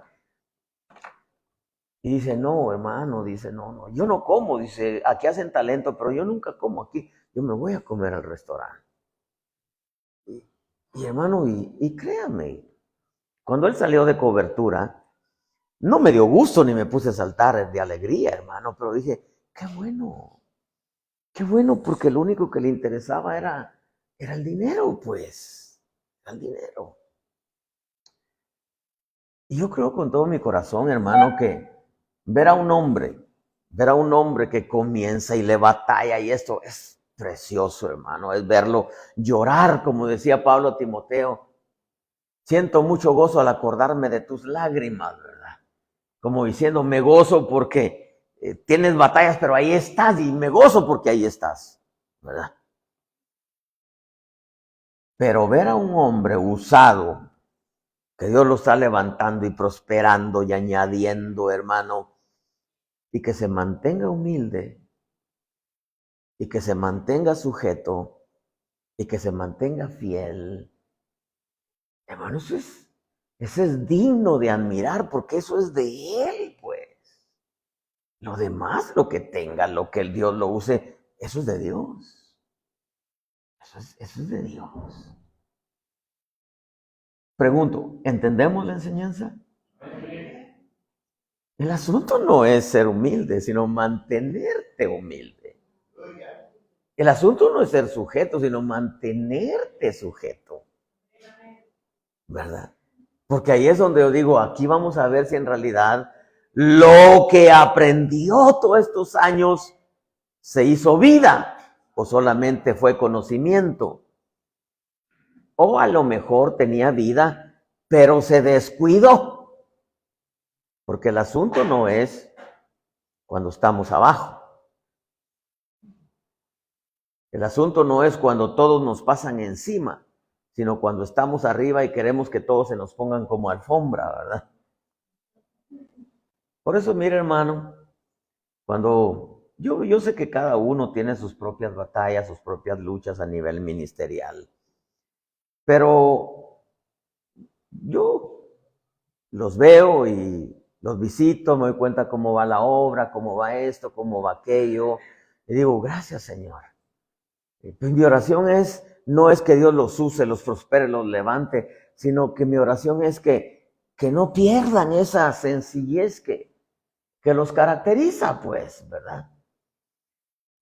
Speaker 1: Y dice, no, hermano, dice, no, yo no como, dice, aquí hacen talento, pero yo nunca como aquí, yo me voy a comer al restaurante. Y hermano, y créame, cuando él salió de cobertura, no me dio gusto ni me puse a saltar de alegría, hermano, pero dije, qué bueno, porque lo único que le interesaba era el dinero, pues, era el dinero. Y yo creo con todo mi corazón, hermano, que ver a un hombre Ver a un hombre que comienza y le batalla, y esto es precioso, hermano, es verlo llorar, como decía Pablo a Timoteo. Siento mucho gozo al acordarme de tus lágrimas, ¿verdad? Como diciendo, me gozo porque tienes batallas, pero ahí estás, y me gozo porque ahí estás, ¿verdad? Pero ver a un hombre usado, que Dios lo está levantando y prosperando y añadiendo, hermano, y que se mantenga humilde, y que se mantenga sujeto, y que se mantenga fiel, hermano, eso es digno de admirar, porque eso es de Él, pues. Lo demás, lo que tenga, lo que el Dios lo use, eso es de Dios. Eso es de Dios. Pregunto, ¿entendemos la enseñanza? El asunto no es ser humilde, sino mantenerte humilde. El asunto no es ser sujeto, sino mantenerte sujeto. ¿Verdad? Porque ahí es donde yo digo, aquí vamos a ver si en realidad lo que aprendió todos estos años se hizo vida o solamente fue conocimiento. O a lo mejor tenía vida, pero se descuidó. Porque el asunto no es cuando estamos abajo. El asunto no es cuando todos nos pasan encima, sino cuando estamos arriba y queremos que todos se nos pongan como alfombra, ¿verdad? Por eso, mire, hermano, cuando yo sé que cada uno tiene sus propias batallas, sus propias luchas a nivel ministerial, pero yo los veo y los visito, me doy cuenta cómo va la obra, cómo va esto, cómo va aquello, y digo, gracias, Señor. Pues mi oración no es que Dios los use, los prospere, los levante, sino que mi oración es que no pierdan esa sencillez que los caracteriza, pues, ¿verdad?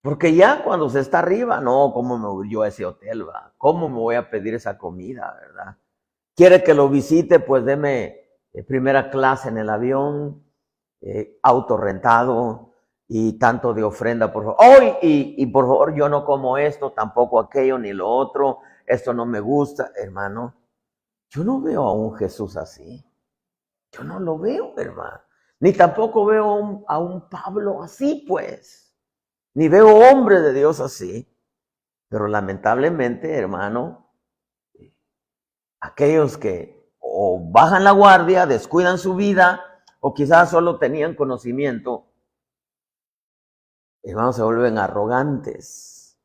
Speaker 1: Porque ya cuando se está arriba, no, ¿cómo me voy yo a ese hotel, va? ¿Cómo me voy a pedir esa comida, verdad? Quiere que lo visite, pues deme primera clase en el avión, auto rentado y tanto de ofrenda, por favor. ¡Oh! Y por favor, yo no como esto, tampoco aquello, ni lo otro, esto no me gusta, hermano. Yo no veo a un Jesús así. Yo no lo veo, hermano. Ni tampoco veo a un Pablo así, pues. Ni veo hombres de Dios así. Pero lamentablemente, hermano, aquellos que o bajan la guardia, descuidan su vida, o quizás solo tenían conocimiento, hermanos, se vuelven arrogantes,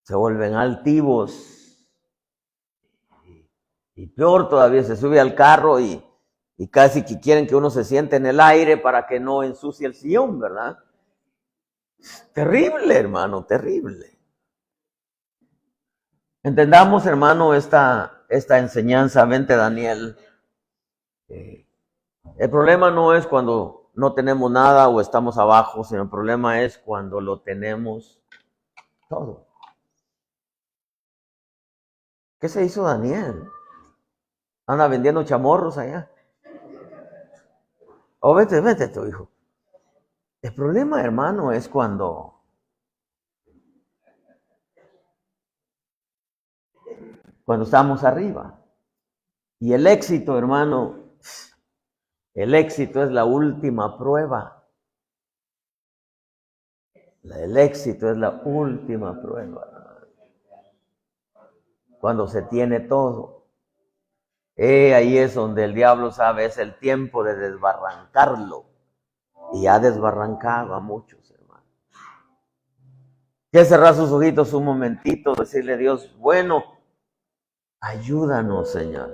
Speaker 1: se vuelven altivos, y peor todavía, se sube al carro y casi que quieren que uno se siente en el aire para que no ensucie el sillón, ¿verdad? Terrible, hermano, terrible. Entendamos, hermano, esta enseñanza. Vente, Daniel. El problema no es cuando no tenemos nada o estamos abajo, sino el problema es cuando lo tenemos todo. ¿Qué se hizo Daniel? Anda vendiendo chamorros allá. O vete tu hijo. El problema, hermano, es cuando estamos arriba. Y el éxito, hermano, el éxito es la última prueba. El éxito es la última prueba. Cuando se tiene todo. Ahí es donde el diablo sabe, es el tiempo de desbarrancarlo. Y ha desbarrancado a muchos, hermano. Que cerrar sus ojitos un momentito, decirle a Dios, bueno, ayúdanos, Señor.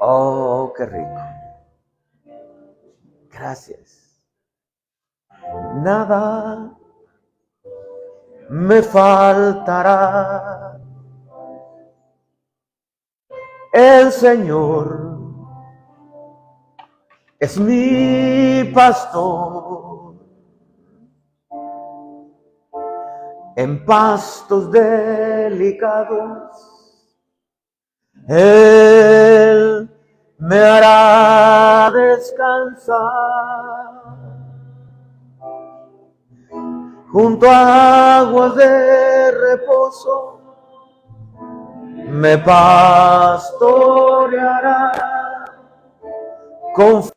Speaker 1: Oh, qué rico. Gracias. Nada me faltará. El Señor es mi pastor. En pastos delicados Él me hará descansar. Junto a aguas de reposo me pastoreará. Con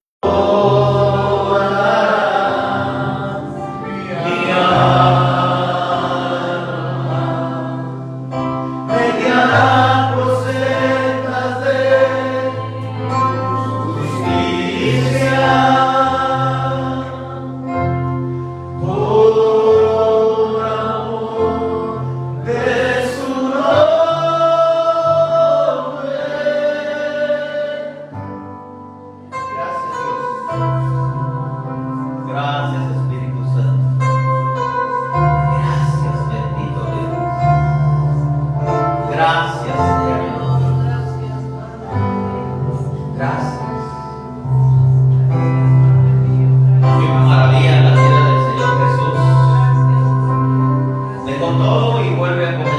Speaker 1: todo y vuelve a comer.